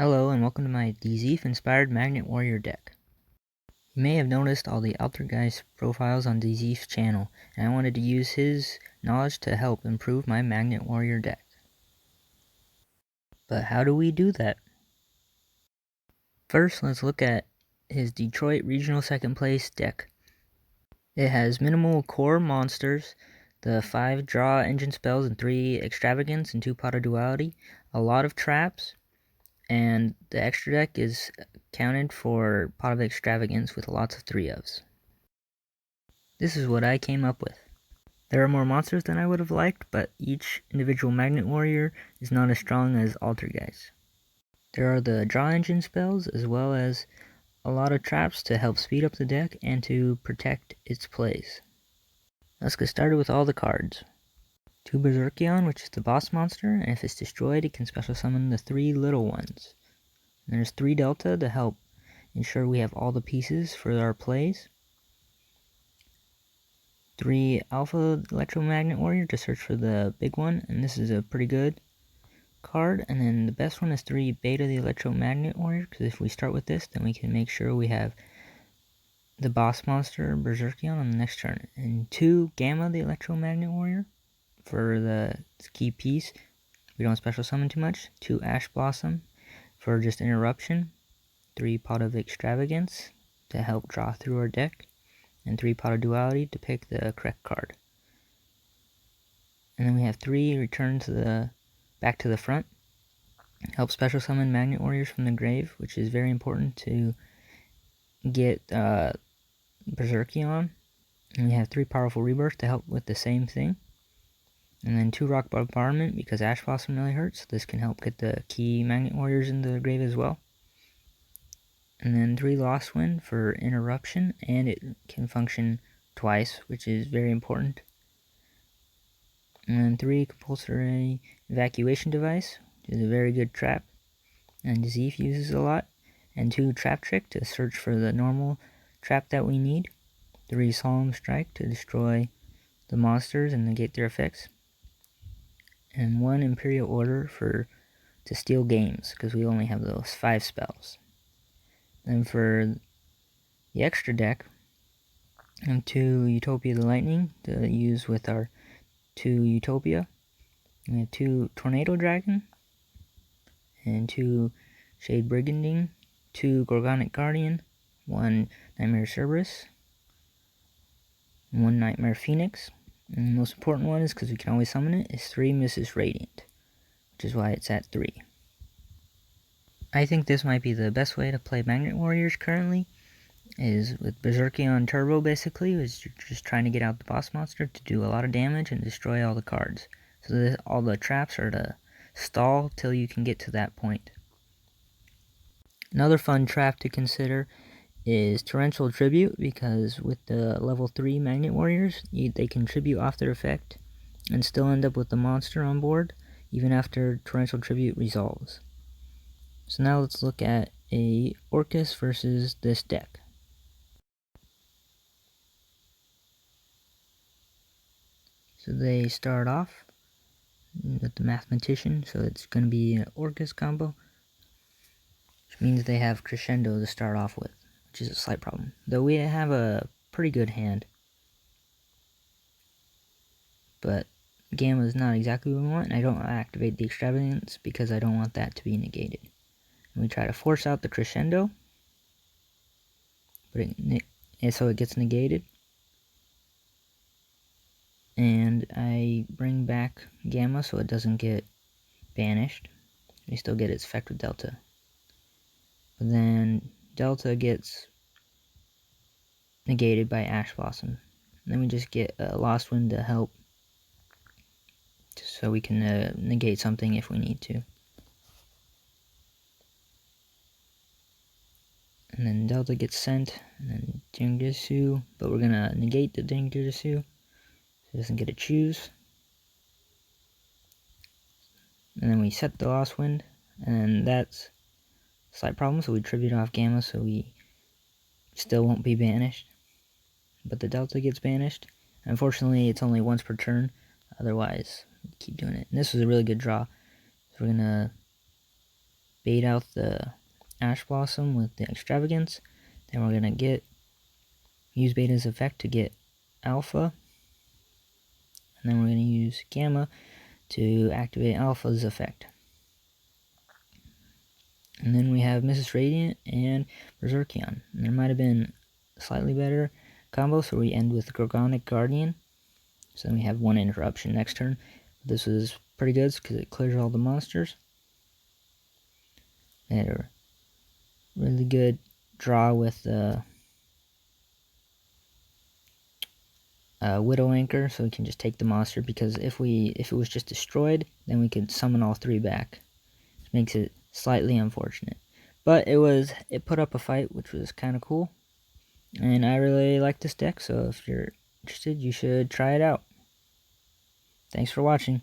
Hello and welcome to my Dzeeff inspired Magnet Warrior deck. You may have noticed all the Altergeist profiles on Dzeeff's channel, and I wanted to use his knowledge to help improve my Magnet Warrior deck. But how do we do that? First, let's look at his Detroit Regional Second Place deck. It has minimal core monsters, the 5 draw engine spells and 3 extravagance and 2 pot of duality, a lot of traps, and the extra deck is counted for pot of extravagance with lots of 3-ofs. This is what I came up with. There are more monsters than I would have liked, but each individual Magnet Warrior is not as strong as Altergeist. There are the draw engine spells as well as a lot of traps to help speed up the deck and to protect its plays. Let's get started with all the cards. 2 Berserkion, which is the boss monster, and if it's destroyed it can special summon the 3 little ones. And there's 3 Delta to help ensure we have all the pieces for our plays. 3 Alpha Electromagnet Warrior to search for the big one, and this is a pretty good card. And then the best one is 3 Beta the Electromagnet Warrior, because if we start with this then we can make sure we have the boss monster Berserkion on the next turn. And 2 Gamma the Electromagnet Warrior for the key piece. We don't special summon too much. 2 Ash Blossom for just interruption. 3 Pot of Extravagance to help draw through our deck. And 3 Pot of Duality to pick the correct card. And then we have 3 Return to the back to the front. Help special summon Magnet Warriors from the grave, which is very important to get Berserkion. And we have 3 Powerful Rebirth to help with the same thing. And then 2 Rock Bombardment because Ash Blossom really hurts. This can help get the key Magnet Warriors in the grave as well. And then 3 Lost Wind for interruption, and it can function twice, which is very important. And then 3 Compulsory Evacuation Device, which is a very good trap, and Dzeeff uses a lot. And 2 Trap Trick to search for the normal trap that we need. 3 Solemn Strike to destroy the monsters and negate their effects. And 1 Imperial Order to steal games, because we only have those 5 spells. And for the extra deck, and 2 Utopia the Lightning to use with our 2 Utopia. We have 2 Tornado Dragon, and 2 Shade Brigandine, 2 Gorgonic Guardian, 1 Nightmare Cerberus, and 1 Nightmare Phoenix. And the most important one is, because we can always summon it, is 3 Mrs. Radiant, which is why it's at 3. I think this might be the best way to play Magnet Warriors currently, is with Berserkion Turbo basically, is you're just trying to get out the boss monster to do a lot of damage and destroy all the cards. So all the traps are to stall till you can get to that point. Another fun trap to consider is Torrential Tribute, because with the level 3 Magnet Warriors, they can tribute off their effect and still end up with the monster on board, even after Torrential Tribute resolves. So now let's look at a Orcus versus this deck. So they start off with the Mathematician, so it's going to be an Orcus combo, which means they have Crescendo to start off with, which is a slight problem. Though we have a pretty good hand, but Gamma is not exactly what we want, and I don't activate the Extravagance because I don't want that to be negated. And we try to force out the Crescendo, but so it gets negated. And I bring back Gamma so it doesn't get banished. We still get its effect with Delta. But then Delta gets negated by Ash Blossom. And then we just get a Lost Wind to help, so we can negate something if we need to. And then Delta gets sent, and then Dingirsu, but we're gonna negate the Dingirsu, so it doesn't get to choose. And then we set the Lost Wind, and that's a slight problem, so we tribute off Gamma so we still won't be banished. But the Delta gets banished. Unfortunately, it's only once per turn, otherwise, keep doing it. And this was a really good draw, so we're gonna bait out the Ash Blossom with the Extravagance. Then we're going to use Beta's effect to get Alpha. And then we're going to use Gamma to activate Alpha's effect. And then we have Mrs. Radiant and Berserkion. And there might have been a slightly better combo, so we end with Gorgonic Guardian. So then we have 1 interruption next turn. This was pretty good because it clears all the monsters. They had a really good draw with Widow Anchor, so we can just take the monster, because if it was just destroyed, then we could summon all 3 back. Which makes it slightly unfortunate. But it put up a fight, which was kind of cool. And I really like this deck, so if you're interested, you should try it out. Thanks for watching.